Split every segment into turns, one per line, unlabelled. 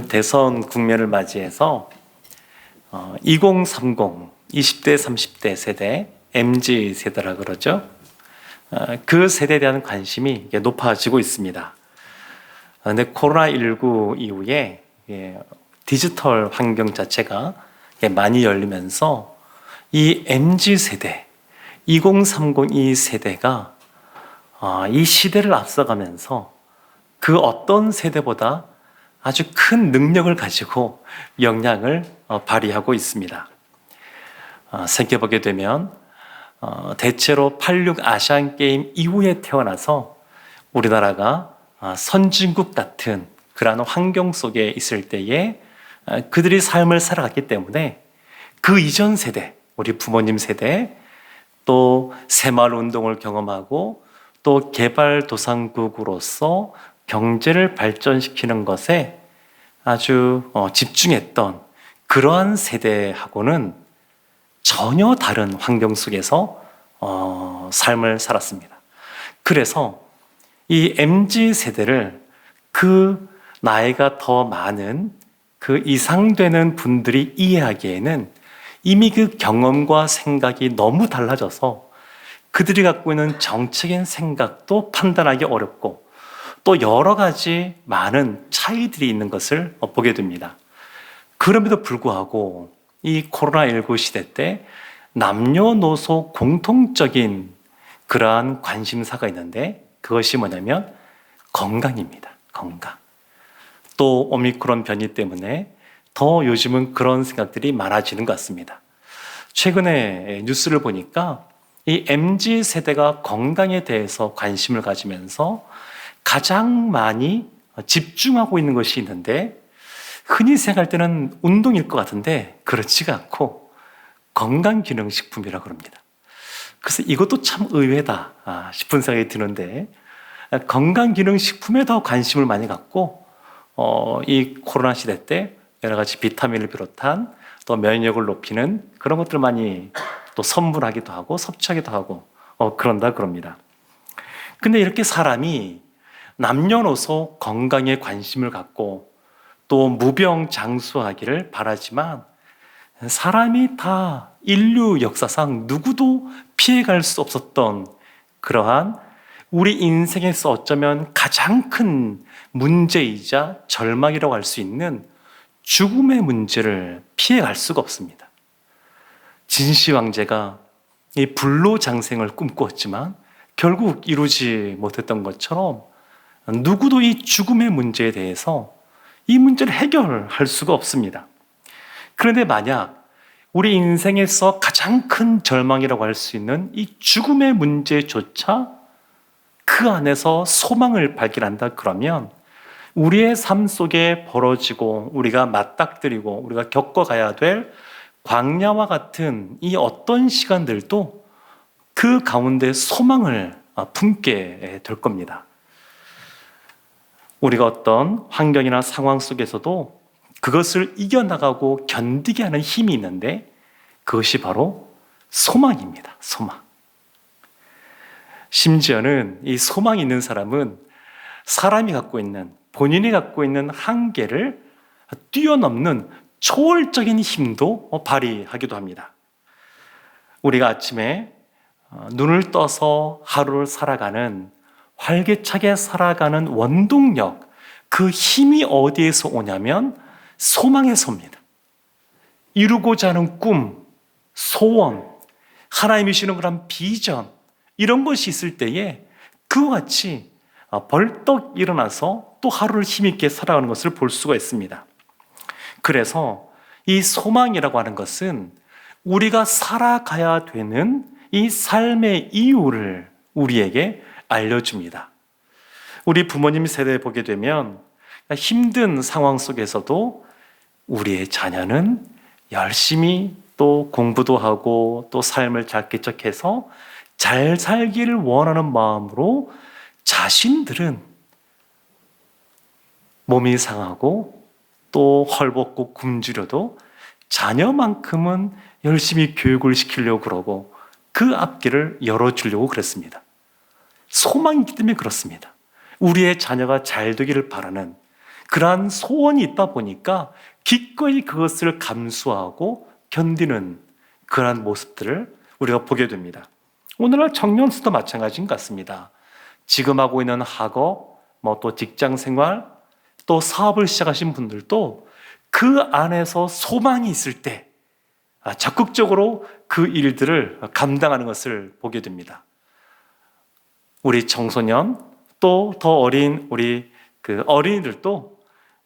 대선 국면을 맞이해서 2030, 20대, 30대 세대, MZ 세대라 그러죠. 그 세대에 대한 관심이 높아지고 있습니다. 그런데 코로나19 이후에 디지털 환경 자체가 많이 열리면서 이 MZ 세대, 2030 이 세대가 이 시대를 앞서가면서 그 어떤 세대보다 아주 큰 능력을 가지고 역량을 발휘하고 있습니다. 생각해보게 되면 대체로 86 아시안게임 이후에 태어나서 우리나라가 선진국 같은 그러한 환경 속에 있을 때에 그들이 삶을 살아갔기 때문에 그 이전 세대, 우리 부모님 세대, 또 새마을운동을 경험하고 또 개발도상국으로서 경제를 발전시키는 것에 아주 집중했던 그러한 세대하고는 전혀 다른 환경 속에서 삶을 살았습니다. 그래서 이 MZ 세대를 그 나이가 더 많은 그 이상 되는 분들이 이해하기에는 이미 그 경험과 생각이 너무 달라져서 그들이 갖고 있는 정책인 생각도 판단하기 어렵고 또 여러 가지 많은 차이들이 있는 것을 보게 됩니다. 그럼에도 불구하고 이 코로나19 시대 때 남녀노소 공통적인 그러한 관심사가 있는데 그것이 뭐냐면 건강입니다. 건강. 또 오미크론 변이 때문에 더 요즘은 그런 생각들이 많아지는 것 같습니다. 최근에 뉴스를 보니까 이 MZ 세대가 건강에 대해서 관심을 가지면서 가장 많이 집중하고 있는 것이 있는데 흔히 생각할 때는 운동일 것 같은데 그렇지가 않고 건강기능식품이라고 합니다. 그래서 이것도 참 의외다 싶은 생각이 드는데 건강기능식품에 더 관심을 많이 갖고 이 코로나 시대 때 여러 가지 비타민을 비롯한 또 면역력을 높이는 그런 것들을 많이 또 선물하기도 하고 섭취하기도 하고 그런다 그럽니다. 근데 이렇게 사람이 남녀노소 건강에 관심을 갖고 또 무병장수하기를 바라지만 사람이 다 인류 역사상 누구도 피해갈 수 없었던 그러한 우리 인생에서 어쩌면 가장 큰 문제이자 절망이라고 할 수 있는 죽음의 문제를 피해갈 수가 없습니다. 진시 황제가 이 불로장생을 꿈꾸었지만 결국 이루지 못했던 것처럼 누구도 이 죽음의 문제에 대해서 이 문제를 해결할 수가 없습니다. 그런데 만약 우리 인생에서 가장 큰 절망이라고 할 수 있는 이 죽음의 문제조차 그 안에서 소망을 발견한다 그러면 우리의 삶 속에 벌어지고 우리가 맞닥뜨리고 우리가 겪어가야 될 광야와 같은 이 어떤 시간들도 그 가운데 소망을 품게 될 겁니다. 우리가 어떤 환경이나 상황 속에서도 그것을 이겨나가고 견디게 하는 힘이 있는데 그것이 바로 소망입니다. 소망. 심지어는 이 소망이 있는 사람은 사람이 갖고 있는 본인이 갖고 있는 한계를 뛰어넘는 초월적인 힘도 발휘하기도 합니다. 우리가 아침에 눈을 떠서 하루를 살아가는 활기차게 살아가는 원동력, 그 힘이 어디에서 오냐면 소망에서 옵니다. 이루고자 하는 꿈, 소원, 하나님이 주시는 그런 비전 이런 것이 있을 때에 그와 같이 벌떡 일어나서 또 하루를 힘있게 살아가는 것을 볼 수가 있습니다. 그래서 이 소망이라고 하는 것은 우리가 살아가야 되는 이 삶의 이유를 우리에게 알려줍니다. 우리 부모님 세대에 보게 되면 힘든 상황 속에서도 우리의 자녀는 열심히 또 공부도 하고 또 삶을 잘 개척해서 잘 살기를 원하는 마음으로 자신들은 몸이 상하고 또 헐벗고 굶주려도 자녀만큼은 열심히 교육을 시키려고 그러고 그 앞길을 열어주려고 그랬습니다. 소망이 있기 때문에 그렇습니다. 우리의 자녀가 잘 되기를 바라는 그러한 소원이 있다 보니까 기꺼이 그것을 감수하고 견디는 그러한 모습들을 우리가 보게 됩니다. 오늘날 청년수도 마찬가지인 것 같습니다. 지금 하고 있는 학업, 또 직장 생활, 또 사업을 시작하신 분들도 그 안에서 소망이 있을 때 적극적으로 그 일들을 감당하는 것을 보게 됩니다. 우리 청소년, 또 더 어린 우리 어린이들도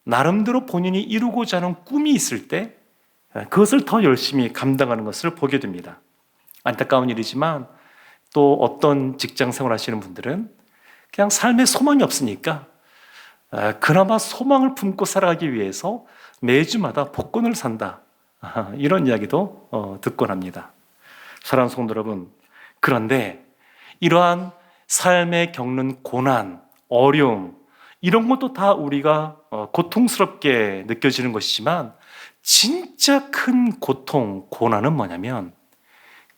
나름대로 본인이 이루고자 하는 꿈이 있을 때 그것을 더 열심히 감당하는 것을 보게 됩니다. 안타까운 일이지만 또 어떤 직장 생활 하시는 분들은 그냥 삶에 소망이 없으니까 그나마 소망을 품고 살아가기 위해서 매주마다 복권을 산다, 이런 이야기도 듣곤 합니다. 사랑하는 성도 여러분, 그런데 이러한 삶에 겪는 고난, 어려움, 이런 것도 다 우리가 고통스럽게 느껴지는 것이지만 진짜 큰 고통, 고난은 뭐냐면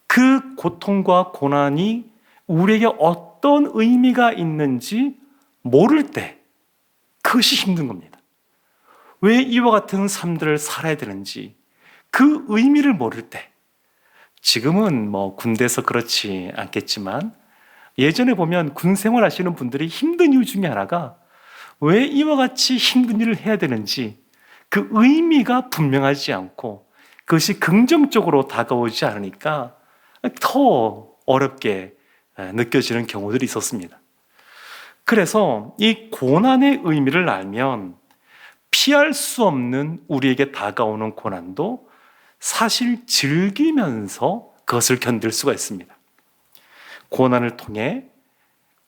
그 고통과 고난이 우리에게 어떤 의미가 있는지 모를 때 그것이 힘든 겁니다. 왜 이와 같은 삶들을 살아야 되는지 그 의미를 모를 때, 지금은 군대에서 그렇지 않겠지만 예전에 보면 군 생활 하시는 분들이 힘든 이유 중에 하나가 왜 이와 같이 힘든 일을 해야 되는지 그 의미가 분명하지 않고 그것이 긍정적으로 다가오지 않으니까 더 어렵게 느껴지는 경우들이 있었습니다. 그래서 이 고난의 의미를 알면 피할 수 없는 우리에게 다가오는 고난도 사실 즐기면서 그것을 견딜 수가 있습니다. 고난을 통해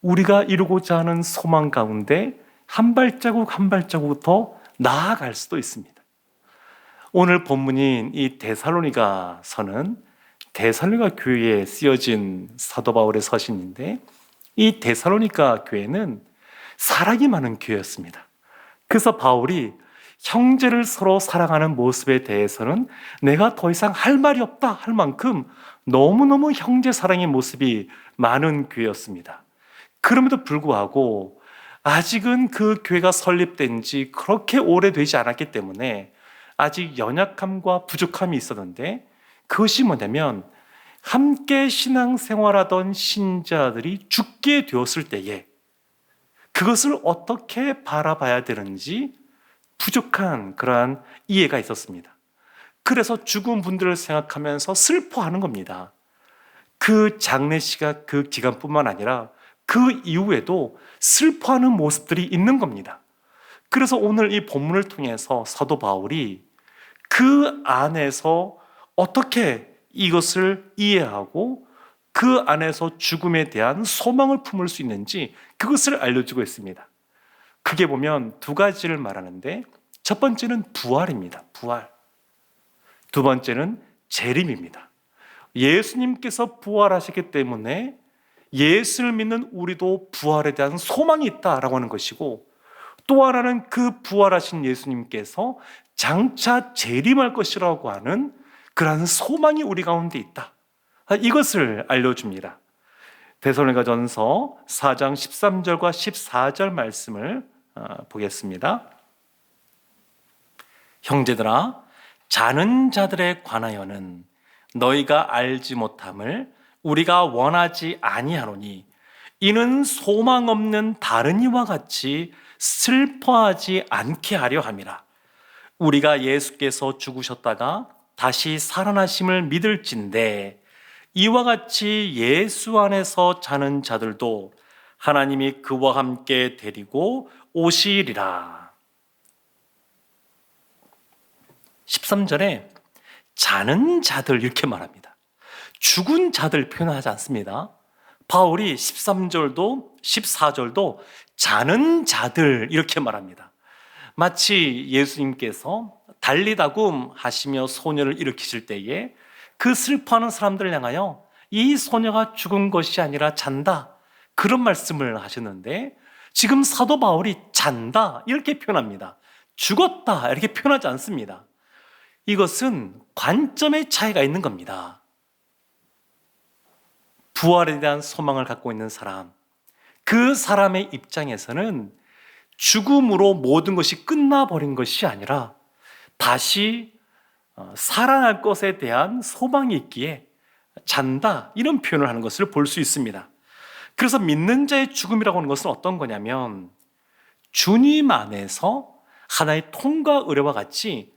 우리가 이루고자 하는 소망 가운데 한 발자국 한 발자국 더 나아갈 수도 있습니다. 오늘 본문인 이 데살로니가서는 데살로니가 교회에 쓰여진 사도 바울의 서신인데, 이 데살로니가 교회는 사랑이 많은 교회였습니다. 그래서 바울이 형제를 서로 사랑하는 모습에 대해서는 내가 더 이상 할 말이 없다 할 만큼 너무너무 형제 사랑의 모습이 많은 교회였습니다. 그럼에도 불구하고 아직은 그 교회가 설립된 지 그렇게 오래되지 않았기 때문에 아직 연약함과 부족함이 있었는데, 그것이 뭐냐면 함께 신앙생활하던 신자들이 죽게 되었을 때에 그것을 어떻게 바라봐야 되는지 부족한 그러한 이해가 있었습니다. 그래서 죽은 분들을 생각하면서 슬퍼하는 겁니다. 그 장례시가 그 기간뿐만 아니라 그 이후에도 슬퍼하는 모습들이 있는 겁니다. 그래서 오늘 이 본문을 통해서 사도 바울이 그 안에서 어떻게 이것을 이해하고 그 안에서 죽음에 대한 소망을 품을 수 있는지 그것을 알려주고 있습니다. 크게 보면 두 가지를 말하는데, 첫 번째는 부활입니다. 부활. 두 번째는 재림입니다. 예수님께서 부활하셨기 때문에 예수를 믿는 우리도 부활에 대한 소망이 있다라고 하는 것이고, 또 하나는 그 부활하신 예수님께서 장차 재림할 것이라고 하는 그러한 소망이 우리 가운데 있다, 이것을 알려줍니다. 데살로니가전서 4장 13절과 14절 말씀을 보겠습니다. 형제들아, 자는 자들에 관하여는 너희가 알지 못함을 우리가 원하지 아니하노니, 이는 소망 없는 다른 이와 같이 슬퍼하지 않게 하려 함이라. 우리가 예수께서 죽으셨다가 다시 살아나심을 믿을진대 이와 같이 예수 안에서 자는 자들도 하나님이 그와 함께 데리고 오시리라. 13절에 자는 자들 이렇게 말합니다. 죽은 자들 표현하지 않습니다. 바울이 13절도 14절도 자는 자들 이렇게 말합니다. 마치 예수님께서 달리다굼 하시며 소녀를 일으키실 때에 그 슬퍼하는 사람들을 향하여 이 소녀가 죽은 것이 아니라 잔다, 그런 말씀을 하셨는데, 지금 사도 바울이 잔다 이렇게 표현합니다. 죽었다 이렇게 표현하지 않습니다. 이것은 관점의 차이가 있는 겁니다. 부활에 대한 소망을 갖고 있는 사람, 그 사람의 입장에서는 죽음으로 모든 것이 끝나버린 것이 아니라 다시 살아날 것에 대한 소망이 있기에 잔다, 이런 표현을 하는 것을 볼 수 있습니다. 그래서 믿는 자의 죽음이라고 하는 것은 어떤 거냐면 주님 안에서 하나의 통과 의례와 같이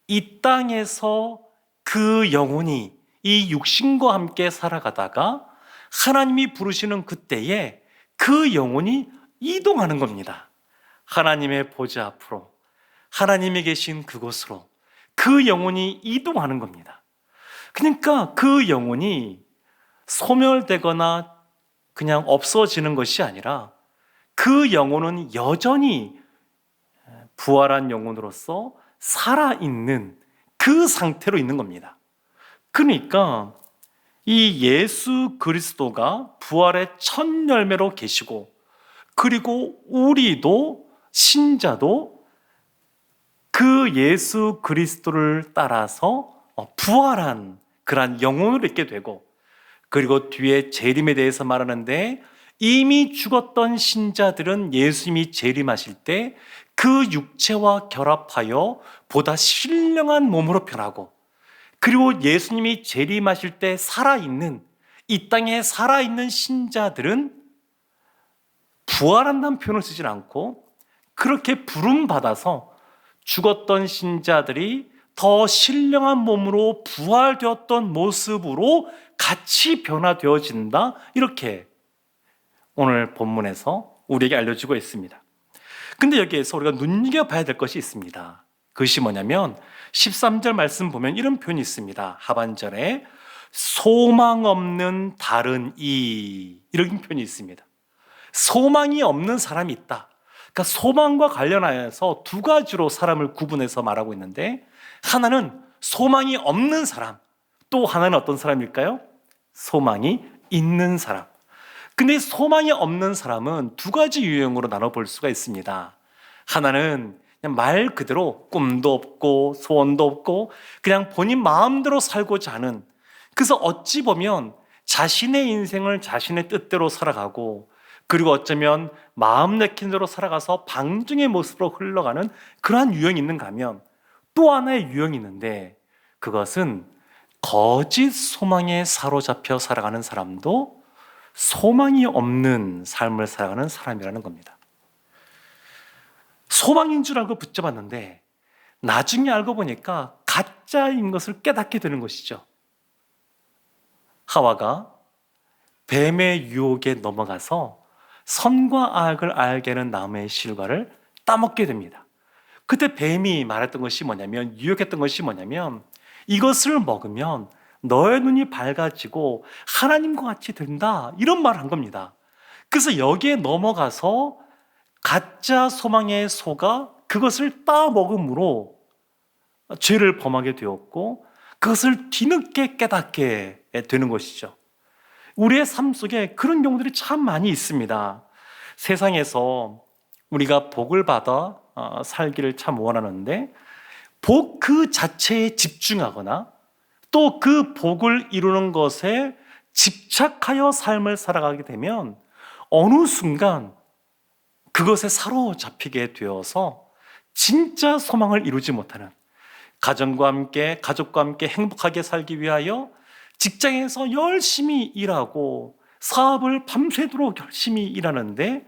이 땅에서 그 영혼이 이 육신과 함께 살아가다가 하나님이 부르시는 그때에 그 영혼이 이동하는 겁니다. 하나님의 보좌 앞으로, 하나님이 계신 그곳으로 그 영혼이 이동하는 겁니다. 그러니까 그 영혼이 소멸되거나 그냥 없어지는 것이 아니라 그 영혼은 여전히 부활한 영혼으로서 살아있는 그 상태로 있는 겁니다. 그러니까 이 예수 그리스도가 부활의 첫 열매로 계시고, 그리고 우리도 신자도 그 예수 그리스도를 따라서 부활한 그러한 영혼으로 있게 되고, 그리고 뒤에 재림에 대해서 말하는데 이미 죽었던 신자들은 예수님이 재림하실 때 그 육체와 결합하여 보다 신령한 몸으로 변하고, 그리고 예수님이 재림하실 때 살아있는, 이 땅에 살아있는 신자들은 부활한다는 표현을 쓰진 않고 그렇게 부름받아서 죽었던 신자들이 더 신령한 몸으로 부활되었던 모습으로 같이 변화되어진다, 이렇게 오늘 본문에서 우리에게 알려주고 있습니다. 근데 여기에서 우리가 눈여겨봐야 될 것이 있습니다. 그것이 뭐냐면 13절 말씀 보면 이런 표현이 있습니다. 하반절에 소망 없는 다른 이, 이런 표현이 있습니다. 소망이 없는 사람이 있다. 그러니까 소망과 관련하여서 두 가지로 사람을 구분해서 말하고 있는데, 하나는 소망이 없는 사람, 또 하나는 어떤 사람일까요? 소망이 있는 사람. 근데 소망이 없는 사람은 두 가지 유형으로 나눠볼 수가 있습니다. 하나는 그냥 말 그대로 꿈도 없고 소원도 없고 그냥 본인 마음대로 살고자 하는, 그래서 어찌 보면 자신의 인생을 자신의 뜻대로 살아가고, 그리고 어쩌면 마음 내킨 대로 살아가서 방종의 모습으로 흘러가는 그러한 유형이 있는가 하면, 또 하나의 유형이 있는데 그것은 거짓 소망에 사로잡혀 살아가는 사람도 소망이 없는 삶을 살아가는 사람이라는 겁니다. 소망인 줄 알고 붙잡았는데 나중에 알고 보니까 가짜인 것을 깨닫게 되는 것이죠. 하와가 뱀의 유혹에 넘어가서 선과 악을 알게 하는 나무의 실과를 따먹게 됩니다. 그때 뱀이 말했던 것이 뭐냐면, 유혹했던 것이 뭐냐면, 이것을 먹으면 너의 눈이 밝아지고 하나님과 같이 된다, 이런 말을 한 겁니다. 그래서 여기에 넘어가서 가짜 소망에 속아 그것을 따먹음으로 죄를 범하게 되었고, 그것을 뒤늦게 깨닫게 되는 것이죠. 우리의 삶 속에 그런 경우들이 참 많이 있습니다. 세상에서 우리가 복을 받아 살기를 참 원하는데 복 그 자체에 집중하거나 또 그 복을 이루는 것에 집착하여 삶을 살아가게 되면 어느 순간 그것에 사로잡히게 되어서 진짜 소망을 이루지 못하는, 가정과 함께, 가족과 함께 행복하게 살기 위하여 직장에서 열심히 일하고 사업을 밤새도록 열심히 일하는데,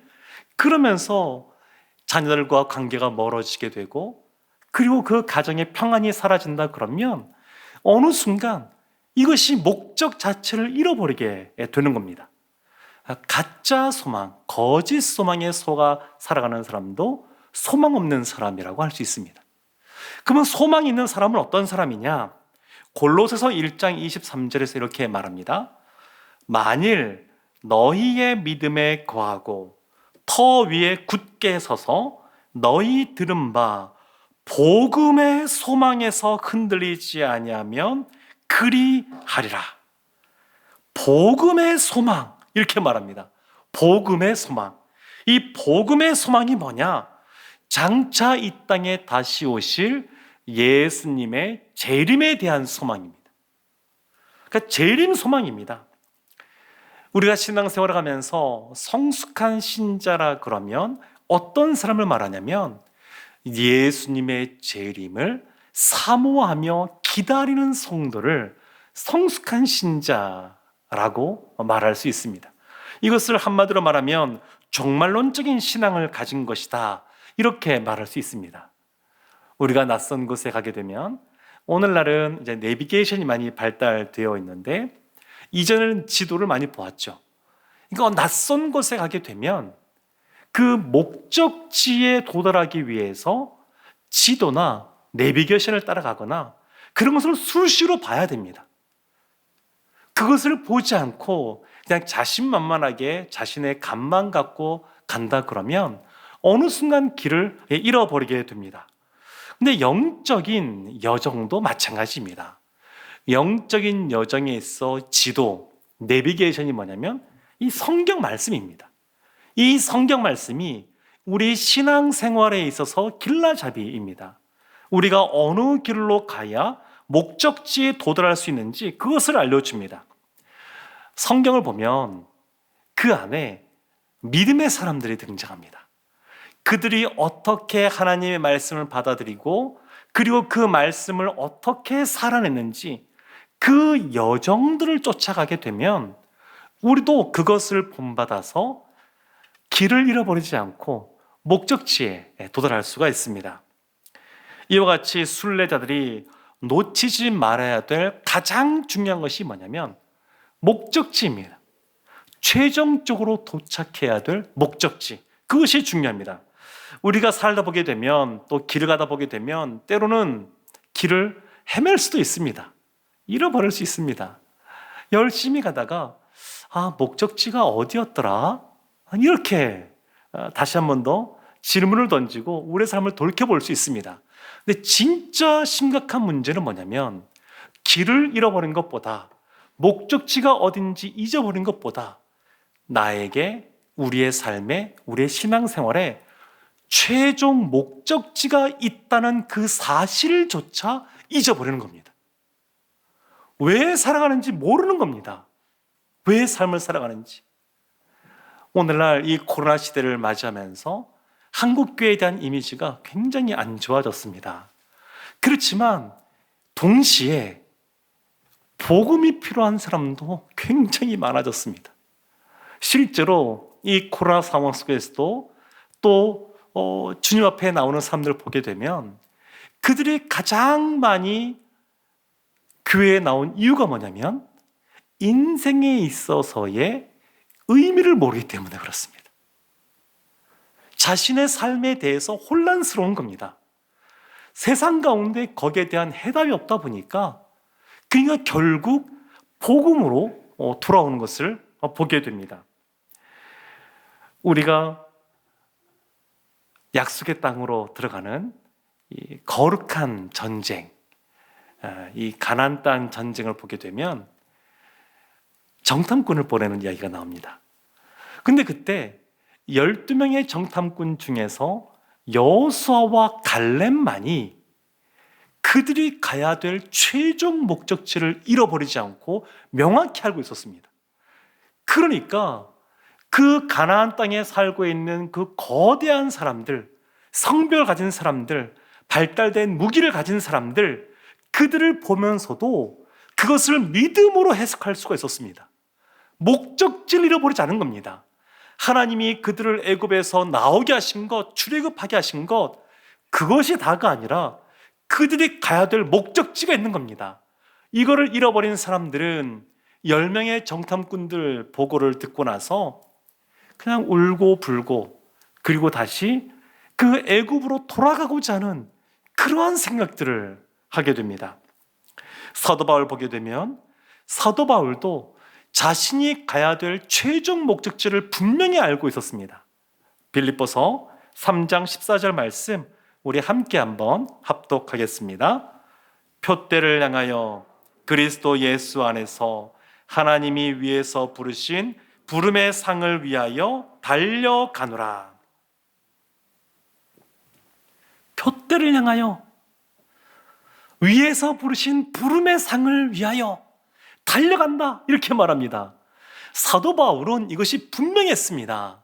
그러면서 자녀들과 관계가 멀어지게 되고, 그리고 그 가정의 평안이 사라진다 그러면 어느 순간 이것이 목적 자체를 잃어버리게 되는 겁니다. 가짜 소망, 거짓 소망에 속아 살아가는 사람도 소망 없는 사람이라고 할 수 있습니다. 그러면 소망이 있는 사람은 어떤 사람이냐? 골로새서 1장 23절에서 이렇게 말합니다. 만일 너희의 믿음에 거하고 터 위에 굳게 서서 너희 들은 바 복음의 소망에서 흔들리지 아니하면 그리하리라. 복음의 소망, 이렇게 말합니다. 복음의 소망. 이 복음의 소망이 뭐냐? 장차 이 땅에 다시 오실 예수님의 재림에 대한 소망입니다. 그러니까 재림 소망입니다. 우리가 신앙생활을 하면서 성숙한 신자라 그러면 어떤 사람을 말하냐면 예수님의 재림을 사모하며 기다리는 성도를 성숙한 신자라고 말할 수 있습니다. 이것을 한마디로 말하면 종말론적인 신앙을 가진 것이다, 이렇게 말할 수 있습니다. 우리가 낯선 곳에 가게 되면, 오늘날은 이제 내비게이션이 많이 발달되어 있는데 이전에는 지도를 많이 보았죠. 이거 낯선 곳에 가게 되면 그 목적지에 도달하기 위해서 지도나 내비게이션을 따라가거나 그런 것을 수시로 봐야 됩니다. 그것을 보지 않고 그냥 자신만만하게 자신의 감만 갖고 간다 그러면 어느 순간 길을 잃어버리게 됩니다. 근데 영적인 여정도 마찬가지입니다. 영적인 여정에 있어 지도, 내비게이션이 뭐냐면 이 성경 말씀입니다. 이 성경 말씀이 우리 신앙생활에 있어서 길라잡이입니다. 우리가 어느 길로 가야 목적지에 도달할 수 있는지 그것을 알려줍니다. 성경을 보면 그 안에 믿음의 사람들이 등장합니다. 그들이 어떻게 하나님의 말씀을 받아들이고 그리고 그 말씀을 어떻게 살아냈는지 그 여정들을 쫓아가게 되면 우리도 그것을 본받아서 길을 잃어버리지 않고 목적지에 도달할 수가 있습니다. 이와 같이 순례자들이 놓치지 말아야 될 가장 중요한 것이 뭐냐면 목적지입니다. 최종적으로 도착해야 될 목적지, 그것이 중요합니다. 우리가 살다 보게 되면, 또 길을 가다 보게 되면 때로는 길을 헤맬 수도 있습니다. 잃어버릴 수 있습니다. 열심히 가다가 목적지가 어디였더라? 이렇게 다시 한 번 더 질문을 던지고 우리의 삶을 돌이켜볼 수 있습니다. 근데 진짜 심각한 문제는 뭐냐면 길을 잃어버린 것보다, 목적지가 어딘지 잊어버린 것보다 나에게, 우리의 삶에, 우리의 신앙생활에 최종 목적지가 있다는 그 사실조차 잊어버리는 겁니다. 왜 살아가는지 모르는 겁니다. 왜 삶을 살아가는지. 오늘날 이 코로나 시대를 맞이하면서 한국교회에 대한 이미지가 굉장히 안 좋아졌습니다. 그렇지만 동시에 복음이 필요한 사람도 굉장히 많아졌습니다. 실제로 이 코로나 상황 속에서도 또 주님 앞에 나오는 사람들을 보게 되면 그들이 가장 많이 교회에 나온 이유가 뭐냐면 인생에 있어서의 의미를 모르기 때문에 그렇습니다. 자신의 삶에 대해서 혼란스러운 겁니다. 세상 가운데 거기에 대한 해답이 없다 보니까 그러니까 결국 복음으로 돌아오는 것을 보게 됩니다. 우리가 약속의 땅으로 들어가는 이 거룩한 전쟁, 이 가나안 땅 전쟁을 보게 되면 정탐꾼을 보내는 이야기가 나옵니다. 근데 그때 12명의 정탐꾼 중에서 여호수아와 갈렙만이 그들이 가야 될 최종 목적지를 잃어버리지 않고 명확히 알고 있었습니다. 그러니까 그 가나안 땅에 살고 있는 그 거대한 사람들, 성벽을 가진 사람들, 발달된 무기를 가진 사람들, 그들을 보면서도 그것을 믿음으로 해석할 수가 있었습니다. 목적지를 잃어버리지 않은 겁니다. 하나님이 그들을 애굽에서 나오게 하신 것, 출애굽하게 하신 것, 그것이 다가 아니라 그들이 가야 될 목적지가 있는 겁니다. 이거를 잃어버린 사람들은 10명의 정탐꾼들 보고를 듣고 나서 그냥 울고 불고, 그리고 다시 그 애굽으로 돌아가고자 하는 그러한 생각들을 하게 됩니다. 사도 바울 보게 되면 사도 바울도 자신이 가야 될 최종 목적지를 분명히 알고 있었습니다. 빌립보서 3장 14절 말씀 우리 함께 한번 합독하겠습니다. 표대를 향하여 그리스도 예수 안에서 하나님이 위에서 부르신 부름의 상을 위하여 달려가노라. 표대를 향하여 위에서 부르신 부름의 상을 위하여 달려간다, 이렇게 말합니다. 사도 바울은 이것이 분명했습니다.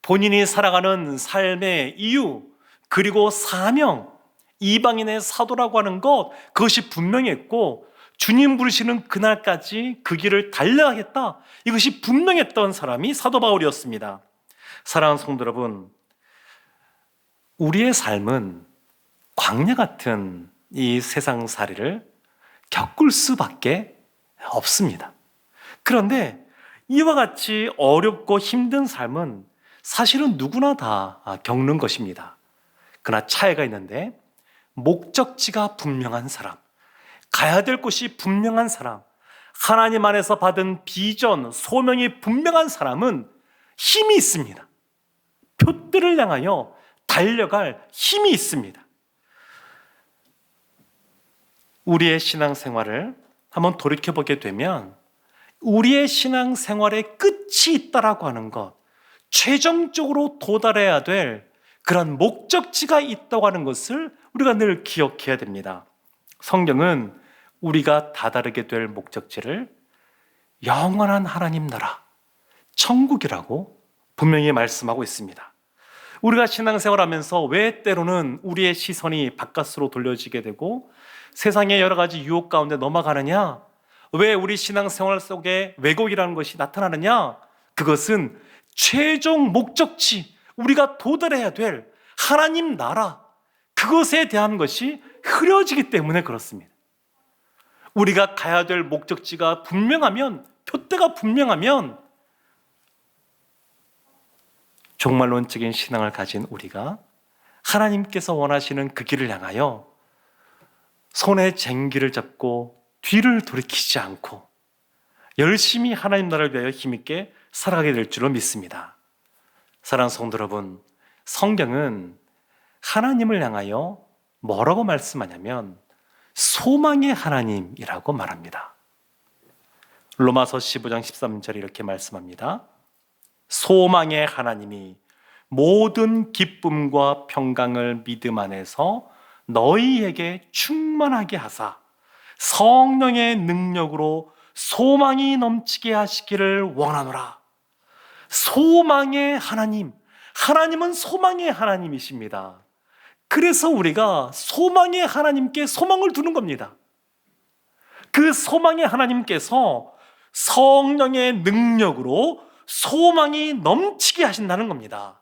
본인이 살아가는 삶의 이유, 그리고 사명, 이방인의 사도라고 하는 것, 그것이 분명했고, 주님 부르시는 그날까지 그 길을 달려가겠다, 이것이 분명했던 사람이 사도 바울이었습니다. 사랑하는 성도 여러분, 우리의 삶은 광야 같은 이 세상살이를 겪을 수밖에 없습니다. 그런데 이와 같이 어렵고 힘든 삶은 사실은 누구나 다 겪는 것입니다. 그러나 차이가 있는데, 목적지가 분명한 사람, 가야 될 곳이 분명한 사람, 하나님 안에서 받은 비전, 소명이 분명한 사람은 힘이 있습니다. 표대를 향하여 달려갈 힘이 있습니다. 우리의 신앙생활을 한번 돌이켜보게 되면 우리의 신앙생활의 끝이 있다라고 하는 것, 최종적으로 도달해야 될 그런 목적지가 있다고 하는 것을 우리가 늘 기억해야 됩니다. 성경은 우리가 다다르게 될 목적지를 영원한 하나님 나라, 천국이라고 분명히 말씀하고 있습니다. 우리가 신앙생활하면서 왜 때로는 우리의 시선이 바깥으로 돌려지게 되고 세상의 여러 가지 유혹 가운데 넘어가느냐? 왜 우리 신앙생활 속에 왜곡이라는 것이 나타나느냐? 그것은 최종 목적지, 우리가 도달해야 될 하나님 나라, 그것에 대한 것이 흐려지기 때문에 그렇습니다. 우리가 가야 될 목적지가 분명하면, 표대가 분명하면 종말론적인 신앙을 가진 우리가 하나님께서 원하시는 그 길을 향하여 손에 쟁기를 잡고 뒤를 돌이키지 않고 열심히 하나님 나라를 위하여 힘있게 살아가게 될 줄로 믿습니다. 사랑하는 성도 여러분, 성경은 하나님을 향하여 뭐라고 말씀하냐면 소망의 하나님이라고 말합니다. 로마서 15장 13절에 이렇게 말씀합니다. 소망의 하나님이 모든 기쁨과 평강을 믿음 안에서 너희에게 충만하게 하사 성령의 능력으로 소망이 넘치게 하시기를 원하노라. 소망의 하나님, 하나님은 소망의 하나님이십니다. 그래서 우리가 소망의 하나님께 소망을 두는 겁니다. 그 소망의 하나님께서 성령의 능력으로 소망이 넘치게 하신다는 겁니다.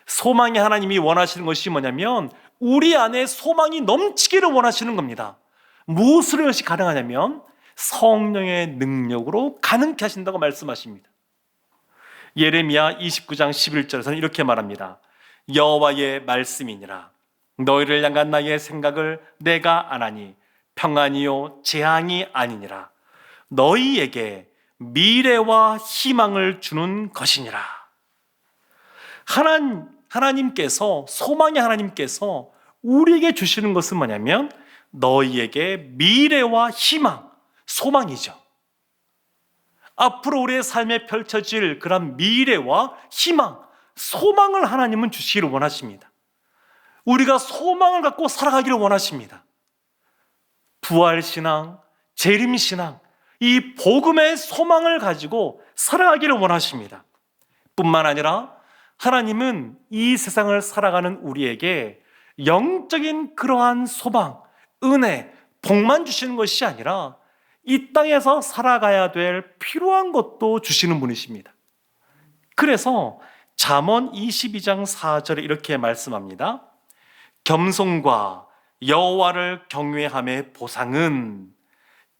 소망의 하나님이 원하시는 것이 뭐냐면 우리 안에 소망이 넘치기를 원하시는 겁니다. 무엇으로 이것이 가능하냐면 성령의 능력으로 가능케 하신다고 말씀하십니다. 예레미야 29장 11절에서는 이렇게 말합니다. 여호와의 말씀이니라. 너희를 향한 나의 생각을 내가 아나니 평안이요 재앙이 아니니라. 너희에게 미래와 희망을 주는 것이니라. 하나님께서, 소망의 하나님께서 우리에게 주시는 것은 뭐냐면 너희에게 미래와 희망, 소망이죠. 앞으로 우리의 삶에 펼쳐질 그런 미래와 희망, 소망을 하나님은 주시기를 원하십니다. 우리가 소망을 갖고 살아가기를 원하십니다. 부활신앙, 재림신앙, 이 복음의 소망을 가지고 살아가기를 원하십니다. 뿐만 아니라 하나님은 이 세상을 살아가는 우리에게 영적인 그러한 소망, 은혜, 복만 주시는 것이 아니라 이 땅에서 살아가야 될 필요한 것도 주시는 분이십니다. 그래서 잠언 22장 4절에 이렇게 말씀합니다. 겸손과 여호와를 경외함의 보상은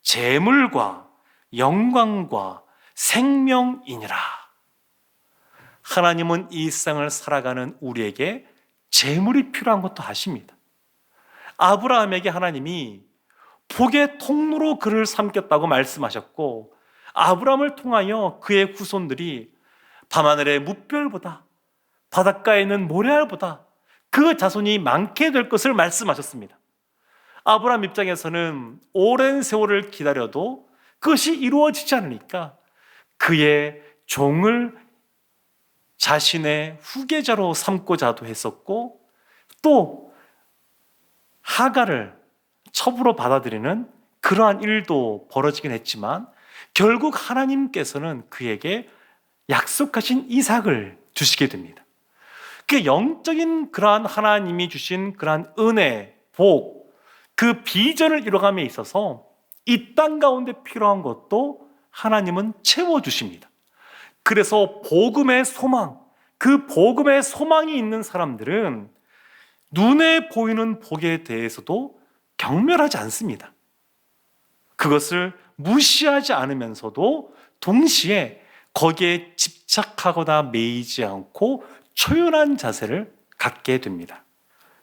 재물과 영광과 생명이니라. 하나님은 이 세상을 살아가는 우리에게 재물이 필요한 것도 아십니다. 아브라함에게 하나님이 복의 통로로 그를 삼겠다고 말씀하셨고 아브라함을 통하여 그의 후손들이 밤하늘의 뭇별보다 바닷가에 있는 모래알보다 그 자손이 많게 될 것을 말씀하셨습니다. 아브라함 입장에서는 오랜 세월을 기다려도 그것이 이루어지지 않으니까 그의 종을 자신의 후계자로 삼고자도 했었고 또 하가를 첩으로 받아들이는 그러한 일도 벌어지긴 했지만 결국 하나님께서는 그에게 약속하신 이삭을 주시게 됩니다. 그 영적인 그러한 하나님이 주신 그러한 은혜, 복, 그 비전을 이뤄감에 있어서 이 땅 가운데 필요한 것도 하나님은 채워주십니다. 그래서 복음의 소망, 그 복음의 소망이 있는 사람들은 눈에 보이는 복에 대해서도 경멸하지 않습니다. 그것을 무시하지 않으면서도 동시에 거기에 집착하거나 매이지 않고 초연한 자세를 갖게 됩니다.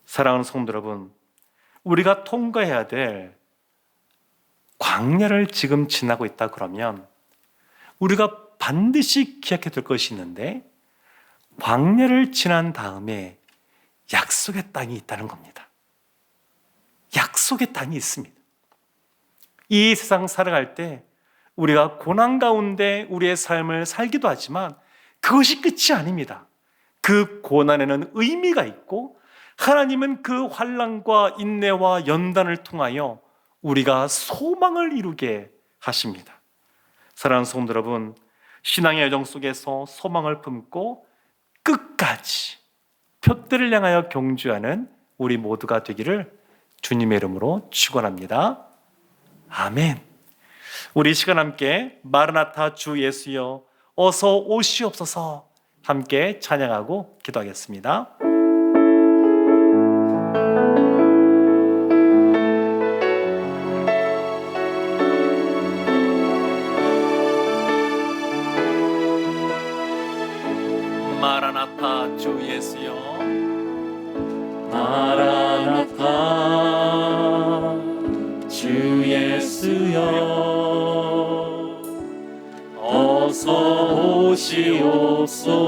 사랑하는 성도 여러분, 우리가 통과해야 될 광야를 지금 지나고 있다 그러면 우리가 반드시 기억해야 될 것이 있는데, 광야를 지난 다음에 약속의 땅이 있다는 겁니다. 약속의 땅이 있습니다. 이 세상 살아갈 때 우리가 고난 가운데 우리의 삶을 살기도 하지만 그것이 끝이 아닙니다. 그 고난에는 의미가 있고 하나님은 그 환난과 인내와 연단을 통하여 우리가 소망을 이루게 하십니다. 사랑하는 성도 여러분, 신앙의 여정 속에서 소망을 품고 끝까지 표대를 향하여 경주하는 우리 모두가 되기를 주님의 이름으로 축원합니다. 아멘. 우리 이 시간 함께 마르나타 주 예수여 어서 오시옵소서 함께 찬양하고 기도하겠습니다. 마라나타 주 예수여
마라나타 주 예수여 어서 오시옵소서